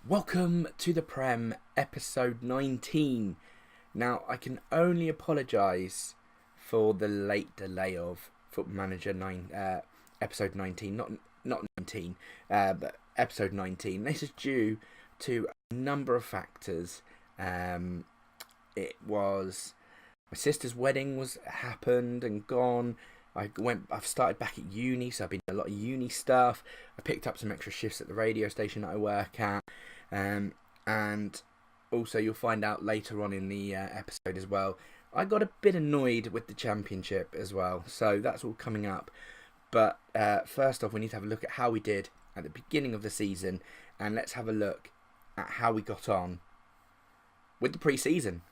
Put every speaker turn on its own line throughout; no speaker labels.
Welcome to the Prem, episode 19. Now, I can only apologise for the late delay of Football Manager episode 19, not 19, but episode 19. This is due to a number of factors. It was my sister's wedding happened and gone. I've started back at uni, so I've been doing a lot of uni stuff. I picked up some extra shifts at the radio station that I work at. And also you'll find out later on in the episode as well, I got a bit annoyed with the championship as well, so that's all coming up. But first off, we need to have a look at how we did at the beginning of the season, and let's have a look at how we got on with the pre-season.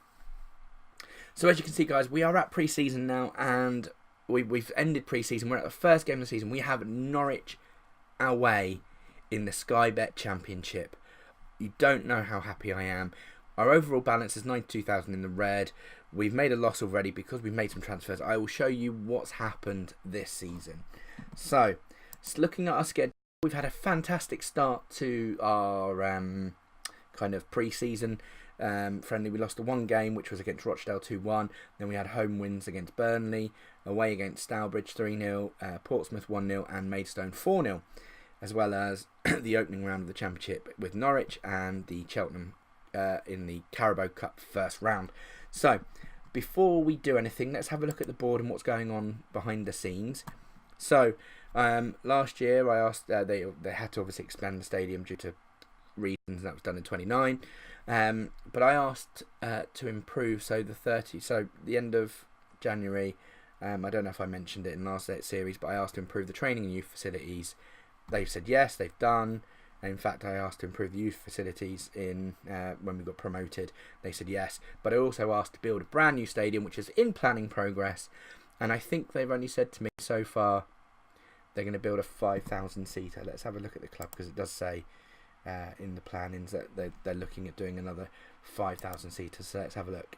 So as you can see, guys, we are at pre-season now, and we've ended pre-season. We're at the first game of the season. We have Norwich away in the Sky Bet Championship. You don't know how happy I am. Our overall balance is 92,000 in the red. We've made a loss already because we've made some transfers. I will show you what's happened this season. So, looking at our schedule, we've had a fantastic start to our kind of pre-season friendly. We lost the one game, which was against Rochdale 2-1. Then we had home wins against Burnley, away against Stourbridge 3-0, Portsmouth 1-0, and Maidstone 4-0. As well as the opening round of the Championship with Norwich and the Cheltenham in the Carabao Cup first round. So, before we do anything, let's have a look at the board and what's going on behind the scenes. So, last year I asked, they had to obviously expand the stadium due to reasons, that was done in 29. But I asked to improve, so the end of January, I don't know if I mentioned it in last series, but I asked to improve the training and youth facilities. They've said yes, they've done. And in fact, I asked to improve the youth facilities when we got promoted. They said yes. But I also asked to build a brand new stadium, which is in planning progress. And I think they've only said to me so far they're going to build a 5,000-seater. Let's have a look at the club, because it does say in the plannings that they're looking at doing another 5,000-seaters. So let's have a look.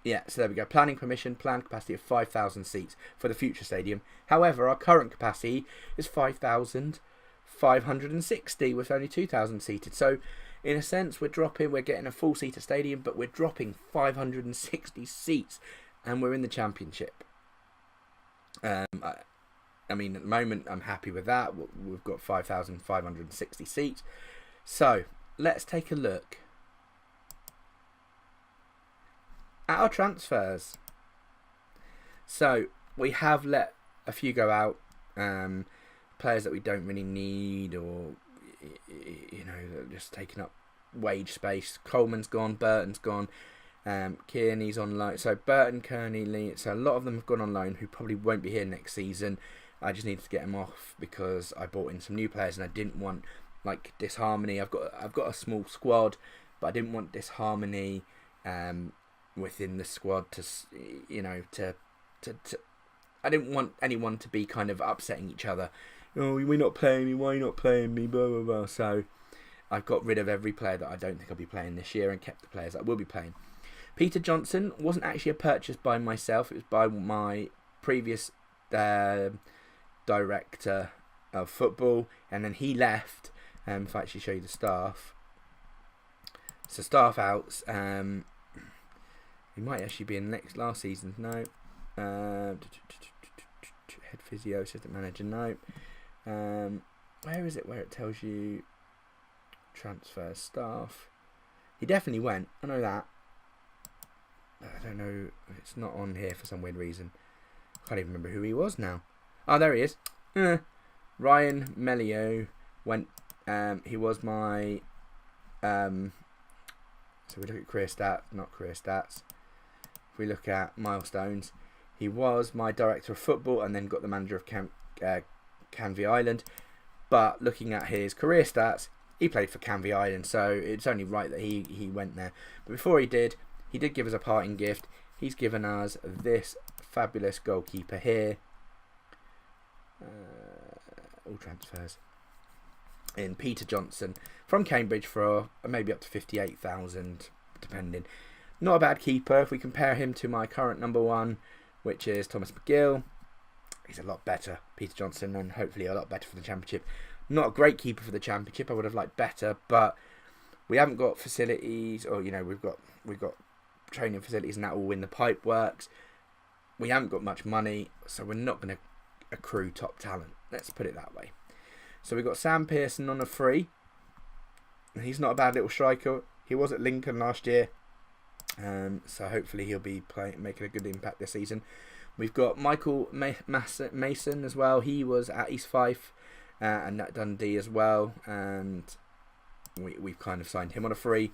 Yeah, so there we go. Planning permission, planned capacity of 5,000 seats for the future stadium. However, our current capacity is 5,560 with only 2,000 seated. So, in a sense, we're getting a full-seater stadium, but we're dropping 560 seats, and we're in the Championship. I mean, at the moment, I'm happy with that. We've got 5,560 seats. So, let's take a look at our transfers. So we have let a few go out, players that we don't really need, or just taking up wage space. Coleman's gone, Burton's gone, Kearney's on loan. So Burton, Kearney, so a lot of them have gone on loan who probably won't be here next season. I just needed to get them off because I bought in some new players and I didn't want like disharmony. I've got a small squad, but I didn't want disharmony within the squad I didn't want anyone to be kind of upsetting each other. Oh, we're not playing me, why are you not playing me, blah blah blah. So I've got rid of every player that I don't think I'll be playing this year and kept the players that I will be playing. Peter Johnson wasn't actually a purchase by myself, it was by my previous director of football, and then he left. If I actually show you the staff, so staff outs, he might actually be in last season. No. Head physio, assistant manager. No. Where is it? Where it tells you transfer staff? He definitely went. I know that. I don't know. It's not on here for some weird reason. I can't even remember who he was now. Oh, there he is. Ryan Melio went. He was my. So we look at career stats, not career stats. If we look at milestones, he was my director of football and then got the manager of Canvey Island. But looking at his career stats, he played for Canvey Island, so it's only right that he went there. But before he did give us a parting gift. He's given us this fabulous goalkeeper here. All transfers. In Peter Johnson from Cambridge for maybe up to 58,000, depending. Not a bad keeper. If we compare him to my current number one, which is Thomas McGill, he's a lot better, Peter Johnson, and hopefully a lot better for the Championship. Not a great keeper for the Championship. I would have liked better, but We haven't got facilities, or we've got training facilities and that all in the pipe works. We haven't got much money, so we're not going to accrue top talent. Let's put it that way. So we've got Sam Pearson on a free. He's not a bad little striker. He was at Lincoln last year, so hopefully he'll be making a good impact this season. We've got Michael Mason as well. He was at East Fife and at Dundee as well, and we've kind of signed him on a free.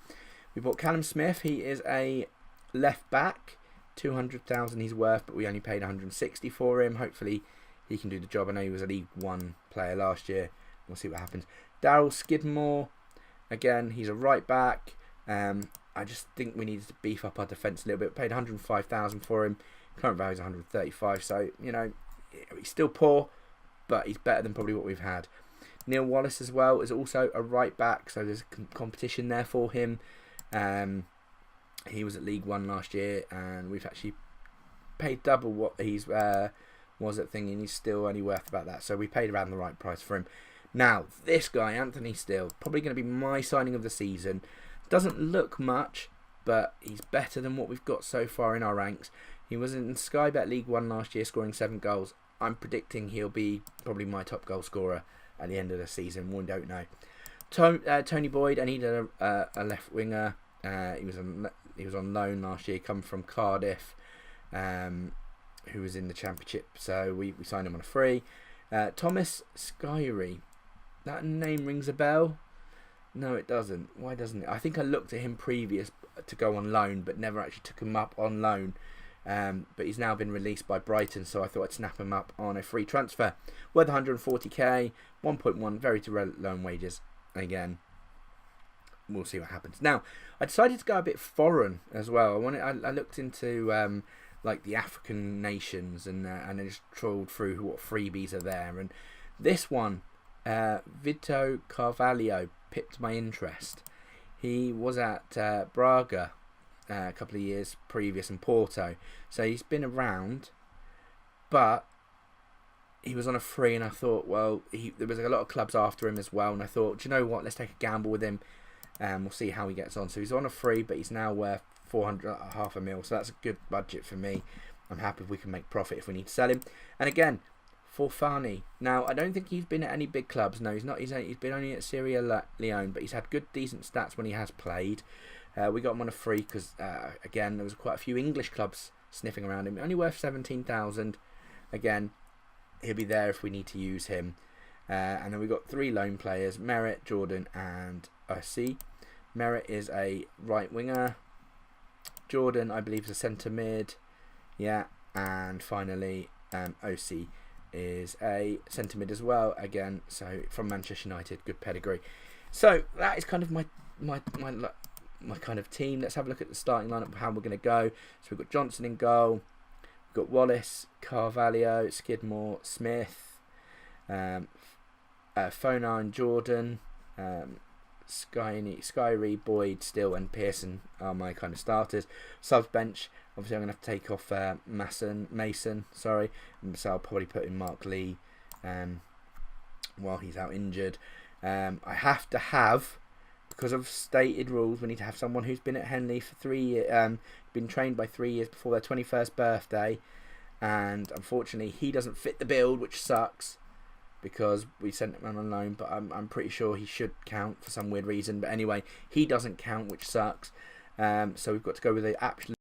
We bought Callum Smith. He is a left back. 200,000 he's worth, but we only paid 160 for him. Hopefully he can do the job. I know he was a League One player last year. We'll see what happens. Daryl Skidmore, again, he's a right back. I just think we needed to beef up our defence a little bit. Paid 105,000 for him. Current value is 135, so he's still poor, but he's better than probably what we've had. Neil Wallace as well is also a right back, so there's competition there for him. He was at League One last year, and we've actually paid double what he's was at thing, and he's still only worth about that. So we paid around the right price for him. Now, this guy, Anthony Steele, probably going to be my signing of the season. Doesn't look much, but he's better than what we've got so far in our ranks. He was in Sky Bet League One last year, scoring 7 goals. I'm predicting he'll be probably my top goal scorer at the end of the season. We don't know. Tony Boyd, I needed a left winger. He was on loan last year, come from Cardiff, who was in the Championship, so we signed him on a free. Thomas Skyrie, that name rings a bell. No, it doesn't. Why doesn't it? I think I looked at him previous to go on loan, but never actually took him up on loan. But he's now been released by Brighton, so I thought I'd snap him up on a free transfer. Worth 140k, 1.1, very low wages. Again, we'll see what happens. Now, I decided to go a bit foreign as well. I looked into like the African nations and I just trawled through what freebies are there. And this one, Vito Carvalho, pipped my interest. He was at Braga a couple of years previous in Porto, so he's been around, but he was on a free, and I thought, well, there was a lot of clubs after him as well, and I thought, do you know what, let's take a gamble with him, and we'll see how he gets on. So he's on a free, but he's now worth 400, half a mil, so that's a good budget for me. I'm happy if we can make profit if we need to sell him. And again, Forfani. Now, I don't think he's been at any big clubs. No, he's not. He's been only at Sierra Leone, but he's had good, decent stats when he has played. We got him on a free because, again, there was quite a few English clubs sniffing around him. Only worth 17,000. Again, he'll be there if we need to use him. And then we got 3 loan players: Merritt, Jordan, and OC. Merritt is a right winger. Jordan, I believe, is a centre mid. Yeah, and finally, OC is a centre mid as well. Again, so from Manchester United, good pedigree. So that is kind of my kind of team. Let's have a look at the starting lineup, how we're going to go. So we've got Johnson in goal. We've got Wallace, Carvalho, Skidmore, Smith, Fonar and Jordan, Skyrie, Boyd, Steele and Pearson are my kind of starters. Subs bench, obviously I'm going to have to take off Mason, sorry. So I'll probably put in Mark Lee while he's out injured. I have to have, because of stated rules, we need to have someone who's been at Henley for 3 years, been trained by 3 years before their 21st birthday, and unfortunately he doesn't fit the build, which sucks because we sent him on loan, but I'm pretty sure he should count for some weird reason. But anyway, he doesn't count, which sucks. So we've got to go with the absolute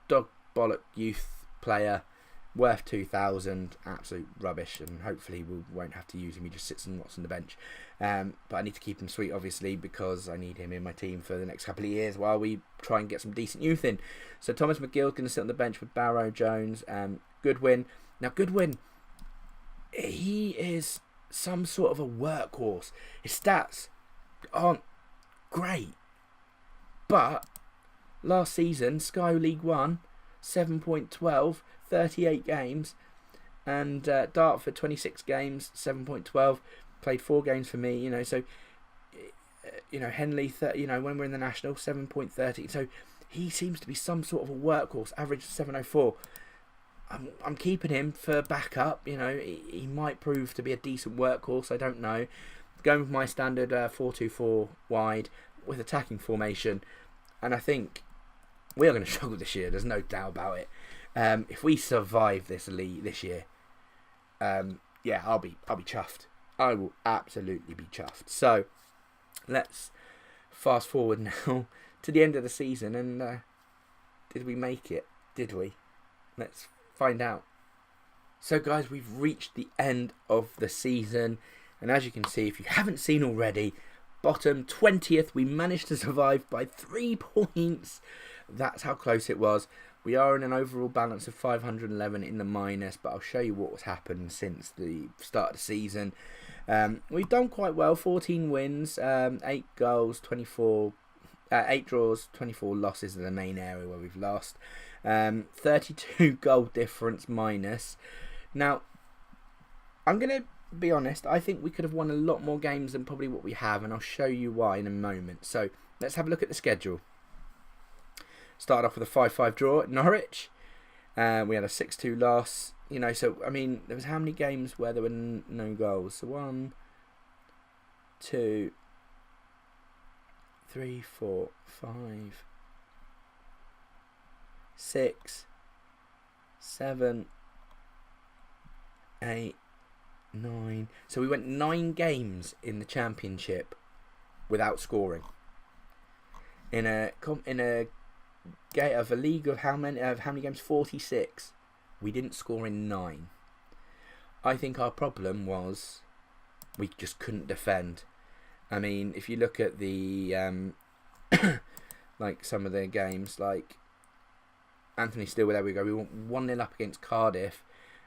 dog bollock youth player, worth 2,000, absolute rubbish, and hopefully we won't have to use him. He just sits and rots on the bench. But I need to keep him sweet, obviously, because I need him in my team for the next couple of years while we try and get some decent youth in. So Thomas McGill's going to sit on the bench with Barrow, Jones, Goodwin. Now Goodwin, he is some sort of a workhorse. His stats aren't great, but last season, Sky League 1, 7.12, 38 games, and Dartford, 26 games, 7.12, played 4 games for me, so, Henley, when we're in the National, 7.30, so he seems to be some sort of a workhorse, average 7.04. I'm keeping him for backup, he might prove to be a decent workhorse, I don't know. Going with my standard 4-2-4 wide, with attacking formation, and I think we are going to struggle this year. There's no doubt about it. If we survive this league this year, yeah, I'll be chuffed. I will absolutely be chuffed. So let's fast forward now to the end of the season, and did we make it? Did we? Let's find out. So guys, we've reached the end of the season, and as you can see, if you haven't seen already, bottom 20th, we managed to survive by 3 points. That's how close it was. We are in an overall balance of 511 in the minus, but I'll show you what's happened since the start of the season. We've done quite well. 14 wins, 8 goals, 8 draws, 24 losses in the main area where we've lost. 32 goal difference minus. Now, I'm going to be honest, I think we could have won a lot more games than probably what we have, and I'll show you why in a moment. So let's have a look at the schedule. Started off with a 5-5 draw at Norwich. We had a 6-2 loss. You know, so I mean, there was how many games where there were no goals? So 1, 2, 3, 4, 5, 6, 7, 8, 9. So we went 9 games in the Championship without scoring. In a league of how many games? 46. We didn't score in 9. I think our problem was we just couldn't defend. I mean, if you look at the like some of the games, like Anthony Steele, there we go. We went 1-0 up against Cardiff,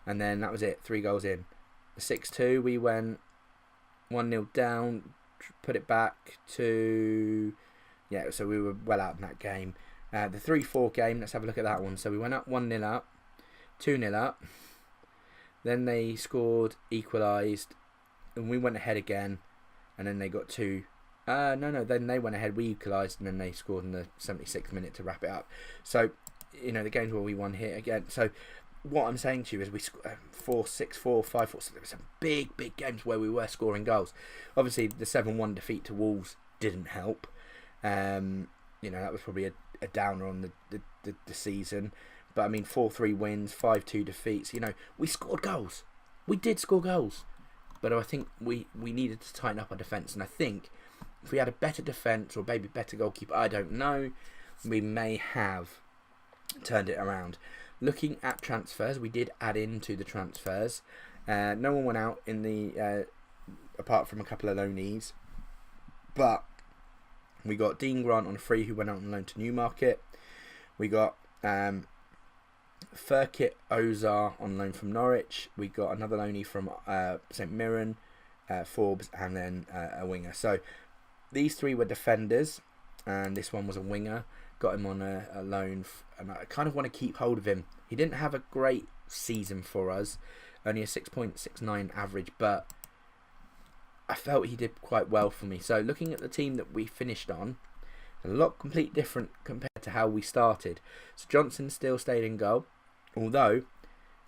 and then that was it. 3 goals in. The 6-2, we went 1-0 down, put it back to so we were well out in that game. The 3-4 game, let's have a look at that one. So we went up 1-0 up, 2-0 up. Then they scored, equalised, and we went ahead again. And then they got 2. No. Then they went ahead, we equalised, and then they scored in the 76th minute to wrap it up. So, you know, the games where we won here again. So, what I'm saying to you is we scored 4-6-4, 5-4. So there were some big games where we were scoring goals. Obviously, the 7-1 defeat to Wolves didn't help. You know, that was probably a downer on the season. But I mean, 4-3 wins, 5-2 defeats. You know, we scored goals. We did score goals. But I think we needed to tighten up our defence. And I think if we had a better defence or maybe better goalkeeper, I don't know, we may have turned it around. Looking at transfers, we did add into the transfers. No one went out in the apart from a couple of loanees. But we got Dean Grant on a free, who went out on loan to Newmarket. We got Furkit Ozar on loan from Norwich. We got another loanee from St Mirren, Forbes, and then a winger. So these 3 were defenders, and this one was a winger. Got him on a loan, and I kind of want to keep hold of him. He didn't have a great season for us, only a 6.69 average, but I felt he did quite well for me. So looking at the team that we finished on, a lot complete different compared to how we started. So Johnson still stayed in goal, although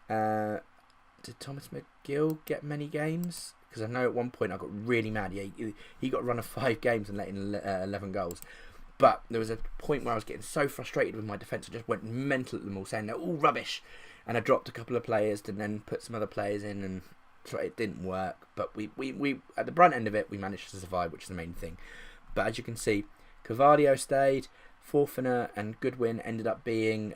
did Thomas McGill get many games? Because I know at one point I got really mad. He got a run of 5 games and let in 11 goals. But there was a point where I was getting so frustrated with my defence, I just went mental at them all, saying they're all rubbish. And I dropped a couple of players and then put some other players in, and so it didn't work. But we at the brunt end of it, we managed to survive, which is the main thing. But as you can see, Cavadio stayed, Forfener and Goodwin ended up being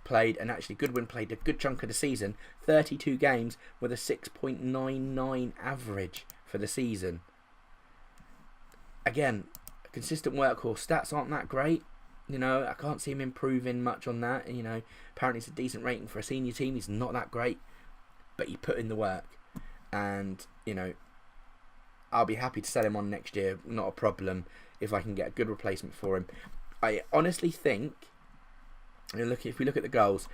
played, and actually Goodwin played a good chunk of the season, 32 games with a 6.99 average for the season. Again, a consistent workhorse. Stats aren't that great. You know, I can't see him improving much on that. You know, apparently it's a decent rating for a senior team. He's not that great, but he put in the work. And, you know, I'll be happy to sell him on next year. Not a problem if I can get a good replacement for him. I honestly think, if we look at the goals,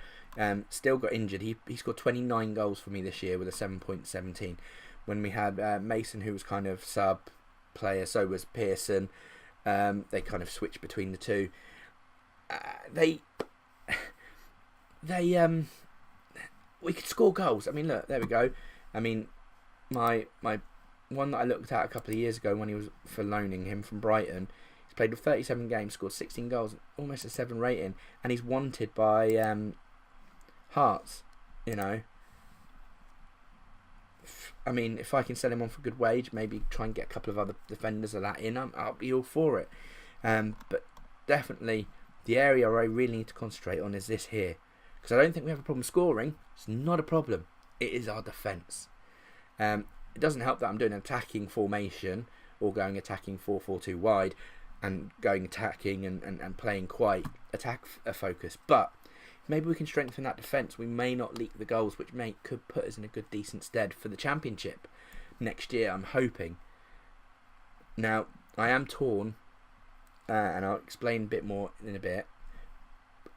still got injured. He scored 29 goals for me this year with a 7.17. When we had Mason, who was kind of sub player, so was Pearson. They kind of switched between the two. We could score goals. I mean, look, there we go. I mean, my one that I looked at a couple of years ago when he was for loaning him from Brighton. He's played with 37 games, scored 16 goals, almost a 7 rating, and he's wanted by Hearts. You know, I mean, if I can sell him on for good wage, maybe try and get a couple of other defenders of that in, I'll be all for it. But definitely, the area I really need to concentrate on is this here, because I don't think we have a problem scoring. It's not a problem. It is our defence. It doesn't help that I'm doing an attacking formation or going attacking 4-4-2 wide and going attacking and playing quite attack focus. But maybe we can strengthen that defence. We may not leak the goals, which could put us in a good, decent stead for the Championship next year, I'm hoping. Now, I am torn, and I'll explain a bit more in a bit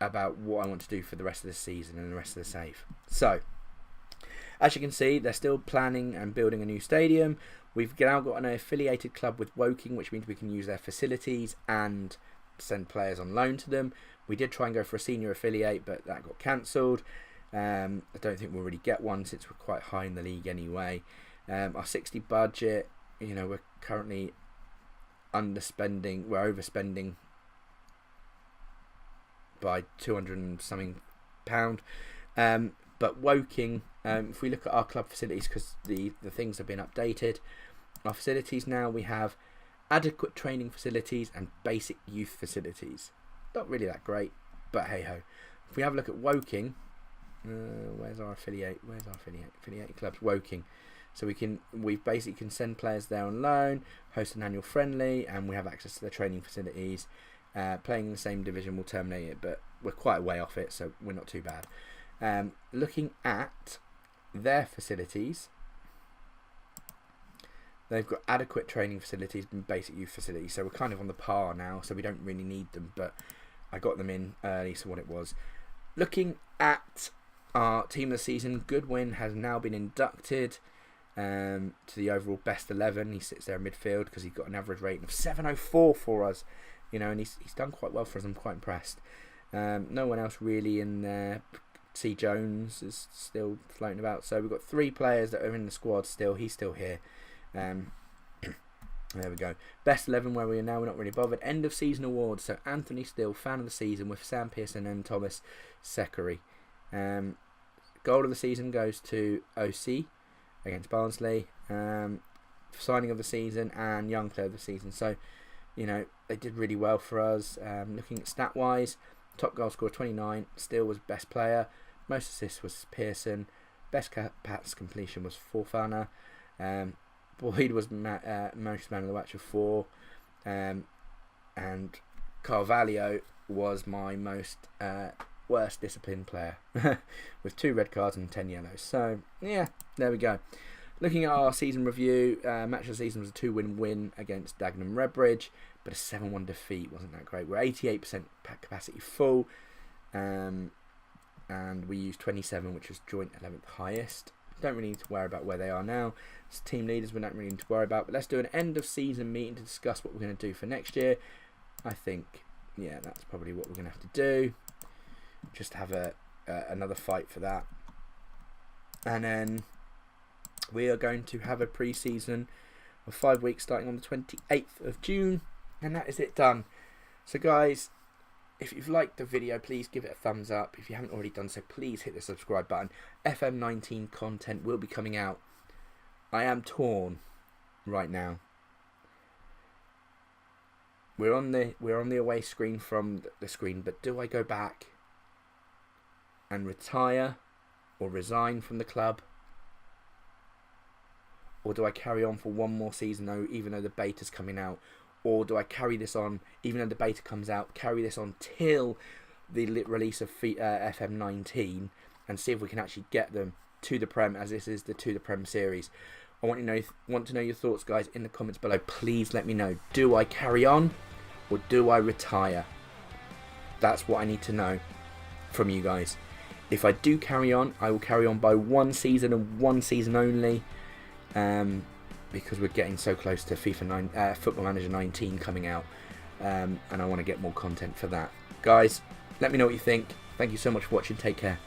about what I want to do for the rest of the season and the rest of the save. So, as you can see, they're still planning and building a new stadium. We've now got an affiliated club with Woking, which means we can use their facilities and send players on loan to them. We did try and go for a senior affiliate, but that got cancelled. I don't think we'll really get one since we're quite high in the league anyway. Our 60 budget, you know, we're currently underspending. We're overspending by 200 and something pound. But Woking, if we look at our club facilities, because the things have been updated, our facilities now, we have adequate training facilities and basic youth facilities. Not really that great, but hey ho. If we have a look at Woking, where's our affiliate? Where's our affiliate clubs? Woking. So we basically can send players there on loan, host an annual friendly, and we have access to the training facilities. Playing in the same division will terminate it, but we're quite a way off it, so we're not too bad. Looking at their facilities, they've got adequate training facilities and basic youth facilities, so we're kind of on the par now, so we don't really need them, but I got them in early, so what it was. Looking at our team of the season, Goodwin has now been inducted to the overall best 11. He sits there in midfield because he's got an average rating of 704 for us, you know, and he's done quite well for us. I'm quite impressed. No one else really in there. C. Jones is still floating about. So we've got 3 players that are in the squad still. He's still here. There we go. Best 11 where we are now. We're not really bothered. End of season awards. So Anthony Still, fan of the season with Sam Pearson and Thomas Sekery. Goal of the season goes to OC against Barnsley. Signing of the season and young player of the season. So, you know, they did really well for us. Looking at stat wise, top goal scorer 29. Still was best player. Most assists was Pearson. Best pass completion was Forfana. Boyd was most man of the match with 4. And Carvalho was my most worst disciplined player with 2 red cards and 10 yellows. So, yeah, there we go. Looking at our season review, match of the season was a 2-win win against Dagenham Redbridge, but a 7-1 defeat wasn't that great. We're 88% capacity full, and we used 27, which was joint 11th highest. Don't really need to worry about where they are now. As team leaders, we don't really need to worry about, but let's do an end of season meeting to discuss what we're going to do for next year. I think, yeah, that's probably what we're going to have to do. Just have another fight for that. And then we are going to have a pre-season of 5 weeks starting on the 28th of June. And that is it done. So guys, if you've liked the video, please give it a thumbs up. If you haven't already done so, please hit the subscribe button. FM18 content will be coming out. I am torn right now. We're on the away screen from the screen, but do I go back and retire or resign from the club? Or do I carry on for one more season though, even though the beta's coming out? Or do I carry this on, even though the beta comes out, carry this on till the release of FM19 and see if we can actually get them to the Prem, as this is the To The Prem series. I want to know your thoughts, guys, in the comments below. Please let me know. Do I carry on or do I retire? That's what I need to know from you guys. If I do carry on, I will carry on by 1 season and 1 season only. Because we're getting so close to Football Manager 19 coming out, and I want to get more content for that. Guys, let me know what you think. Thank you so much for watching. Take care.